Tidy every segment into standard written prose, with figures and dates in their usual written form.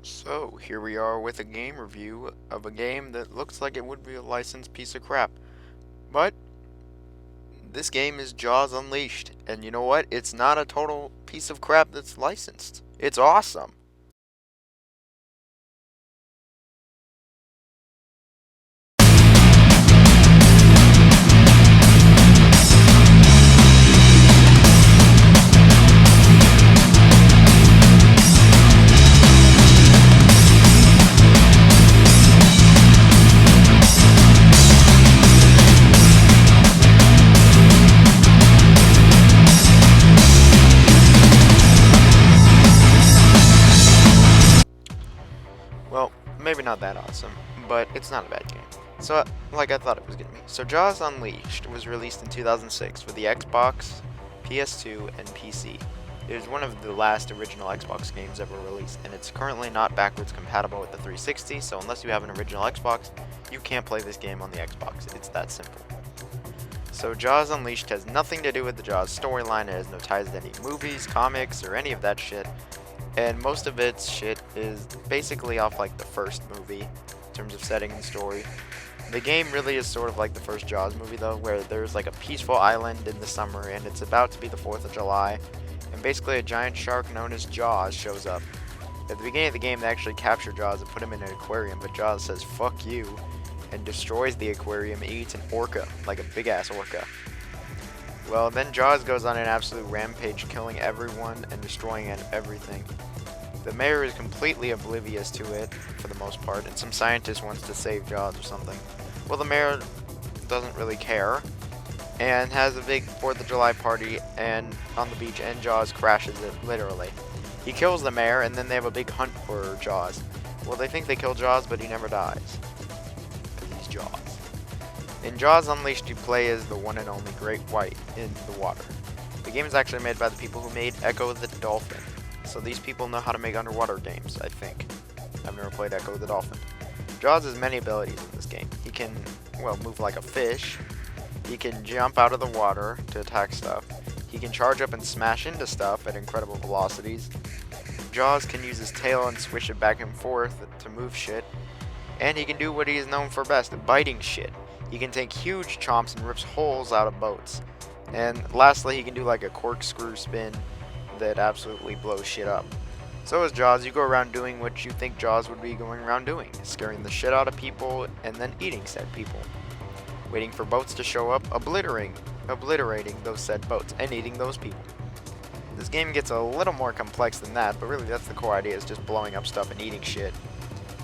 So, here we are with a game review of a game that looks like it would be a licensed piece of crap. But, this game is Jaws Unleashed, and you know what? It's not a total piece of crap that's licensed. It's awesome. Well, maybe not that awesome, but it's not a bad game. So, like I thought it was going to be. So, Jaws Unleashed was released in 2006 for the Xbox, PS2, and PC. It was one of the last original Xbox games ever released, and it's currently not backwards compatible with the 360, so unless you have an original Xbox, you can't play this game on the Xbox. It's that simple. So Jaws Unleashed has nothing to do with the Jaws storyline. It has no ties to any movies, comics, or any of that shit. And most of its shit is basically off like the first movie in terms of setting and story. The game really is sort of like the first Jaws movie though, where there's like a peaceful island in the summer and it's about to be the 4th of July. And basically a giant shark known as Jaws shows up. At the beginning of the game they actually capture Jaws and put him in an aquarium, but Jaws says fuck you and destroys the aquarium and eats an orca, like a big ass orca. Well, then Jaws goes on an absolute rampage, killing everyone and destroying everything. The mayor is completely oblivious to it, for the most part, and some scientist wants to save Jaws or something. Well, the mayor doesn't really care, and has a big 4th of July party and on the beach, and Jaws crashes it, literally. He kills the mayor, and then they have a big hunt for Jaws. Well, they think they kill Jaws, but he never dies. Because he's Jaws. In Jaws Unleashed, you play as the one and only Great White in the water. The game is actually made by the people who made Echo the Dolphin. So these people know how to make underwater games, I think. I've never played Echo the Dolphin. Jaws has many abilities in this game. He can, well, move like a fish. He can jump out of the water to attack stuff. He can charge up and smash into stuff at incredible velocities. Jaws can use his tail and swish it back and forth to move shit. And he can do what he is known for best, biting shit. He can take huge chomps and rips holes out of boats. And lastly, he can do like a corkscrew spin that absolutely blows shit up. So as Jaws, you go around doing what you think Jaws would be going around doing, scaring the shit out of people and then eating said people. Waiting for boats to show up, obliterating those said boats, and eating those people. This game gets a little more complex than that, but really that's the core idea, is just blowing up stuff and eating shit.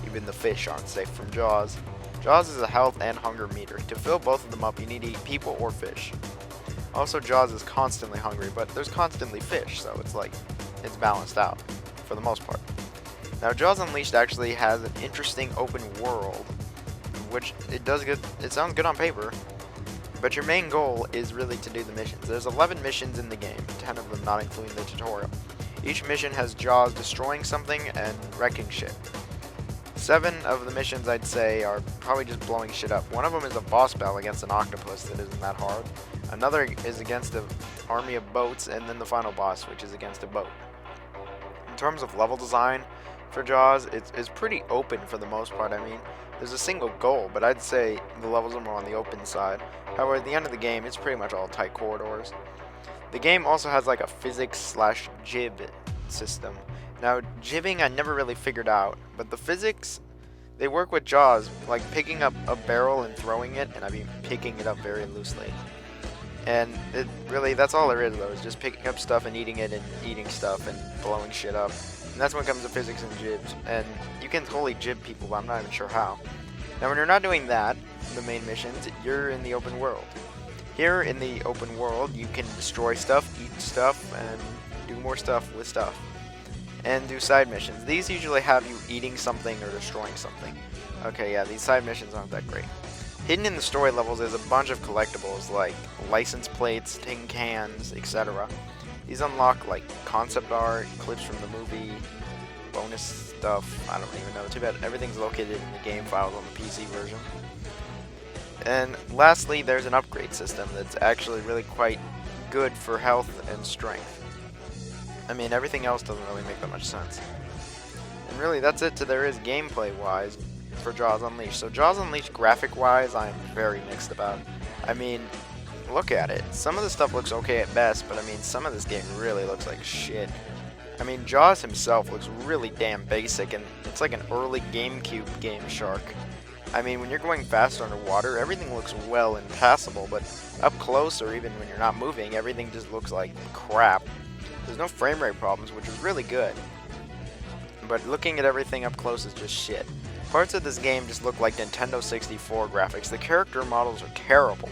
Even the fish aren't safe from Jaws. Jaws is a health and hunger meter. To fill both of them up, you need to eat people or fish. Also, Jaws is constantly hungry, but there's constantly fish, so it's like, it's balanced out, for the most part. Now, Jaws Unleashed actually has an interesting open world, which it sounds good on paper, but your main goal is really to do the missions. There's 11 missions in the game, 10 of them not including the tutorial. Each mission has Jaws destroying something and wrecking shit. 7 of the missions, I'd say, are probably just blowing shit up. One of them is a boss battle against an octopus that isn't that hard. Another is against an army of boats, and then the final boss, which is against a boat. In terms of level design for Jaws, it's pretty open for the most part. I mean, there's a single goal, but I'd say the levels are more on the open side. However, at the end of the game, it's pretty much all tight corridors. The game also has like a physics/jib system. Now, jibbing I never really figured out, but the physics, they work with Jaws, like picking up a barrel and throwing it, and I mean picking it up very loosely. And it really, that's all there is though, is just picking up stuff and eating it and eating stuff and blowing shit up. And that's when it comes to physics and jibs. And you can totally jib people, but I'm not even sure how. Now when you're not doing that, the main missions, you're in the open world. Here in the open world, you can destroy stuff, eat stuff, and do more stuff with stuff. And do side missions. These usually have you eating something or destroying something. Okay, yeah, these side missions aren't that great. Hidden in the story levels is a bunch of collectibles like license plates, tin cans, etc. These unlock like concept art, clips from the movie, bonus stuff, I don't even know. Too bad everything's located in the game files on the PC version. And lastly, there's an upgrade system that's actually really quite good for health and strength. I mean, everything else doesn't really make that much sense. And really, that's it to there is gameplay-wise for Jaws Unleashed. So Jaws Unleashed graphic-wise, I am very mixed about. I mean, look at it. Some of the stuff looks okay at best, but I mean, some of this game really looks like shit. I mean, Jaws himself looks really damn basic, and it's like an early GameCube game shark. I mean, when you're going fast underwater, everything looks well and passable, but up close, or even when you're not moving, everything just looks like crap. There's no frame rate problems, which is really good. But looking at everything up close is just shit. Parts of this game just look like Nintendo 64 graphics. The character models are terrible.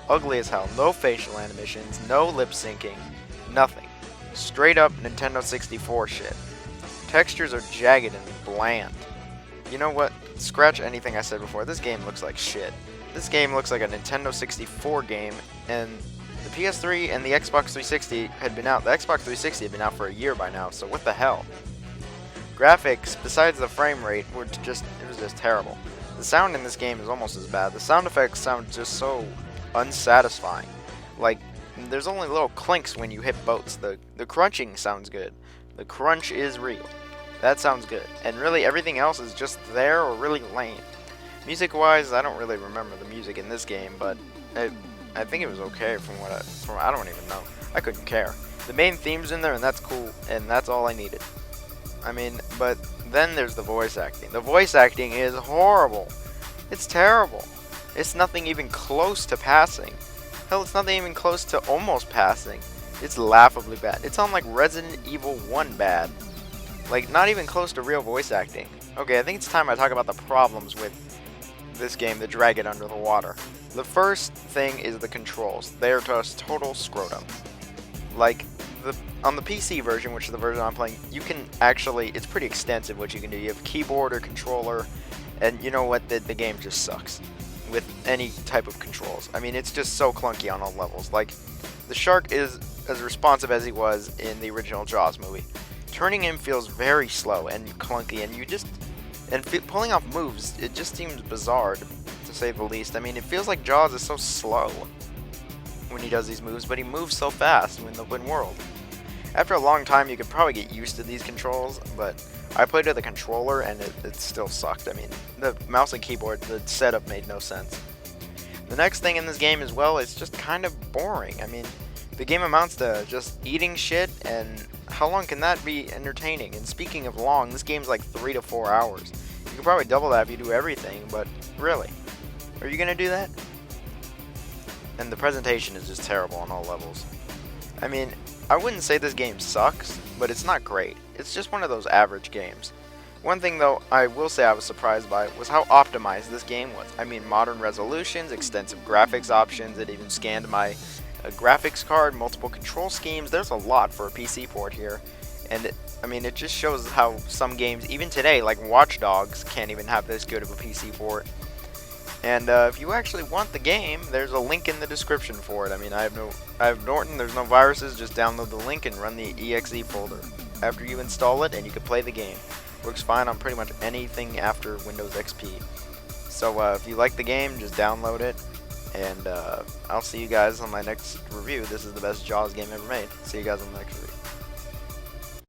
Ugly as hell. No facial animations, no lip syncing, nothing. Straight up Nintendo 64 shit. Textures are jagged and bland. You know what? Scratch anything I said before. This game looks like shit. This game looks like a Nintendo 64 game, and the PS3 and the Xbox 360 had been out. The Xbox 360 had been out for a year by now, so what the hell? Graphics, besides the frame rate, it was just terrible. The sound in this game is almost as bad. The sound effects sound just so unsatisfying. Like, there's only little clinks when you hit boats. The crunching sounds good. The crunch is real. That sounds good. And really everything else is just there or really lame. Music-wise, I don't really remember the music in this game, but I think it was okay from I don't even know. I couldn't care. The main theme's in there, and that's cool, and that's all I needed. I mean, but then there's the voice acting. The voice acting is horrible. It's terrible. It's nothing even close to passing. Hell, it's nothing even close to almost passing. It's laughably bad. It's on like Resident Evil 1 bad. Like, not even close to real voice acting. Okay, I think it's time I talk about the problems with this game that drag it under the water. The first thing is the controls. They are just total scrotum. Like, on the PC version, which is the version I'm playing, you can actually, it's pretty extensive what you can do. You have keyboard or controller, and you know what, the game just sucks with any type of controls. I mean, it's just so clunky on all levels. Like, the shark is as responsive as he was in the original Jaws movie. Turning him feels very slow and clunky, and pulling off moves, it just seems bizarre, to say the least. I mean, it feels like Jaws is so slow when he does these moves, but he moves so fast in the open world. After a long time, you could probably get used to these controls, but I played with a controller, and it still sucked. I mean, the mouse and keyboard, the setup made no sense. The next thing in this game as well is just kind of boring. I mean, the game amounts to just eating shit, and how long can that be entertaining? And speaking of long, this game's like 3 to 4 hours. You could probably double that if you do everything, but really? Are you gonna do that? And the presentation is just terrible on all levels. I mean, I wouldn't say this game sucks, but it's not great. It's just one of those average games. One thing though, I will say I was surprised by was how optimized this game was. I mean, modern resolutions, extensive graphics options, it even scanned my graphics card, multiple control schemes. There's a lot for a PC port here, and I mean, it just shows how some games, even today, like Watch Dogs, can't even have this good of a PC port. And if you actually want the game, there's a link in the description for it. I mean, I have Norton, there's no viruses, just download the link and run the exe folder. After you install it, and you can play the game. Works fine on pretty much anything after Windows XP. So if you like the game, just download it. And I'll see you guys on my next review. This is the best Jaws game ever made. See you guys on the next review.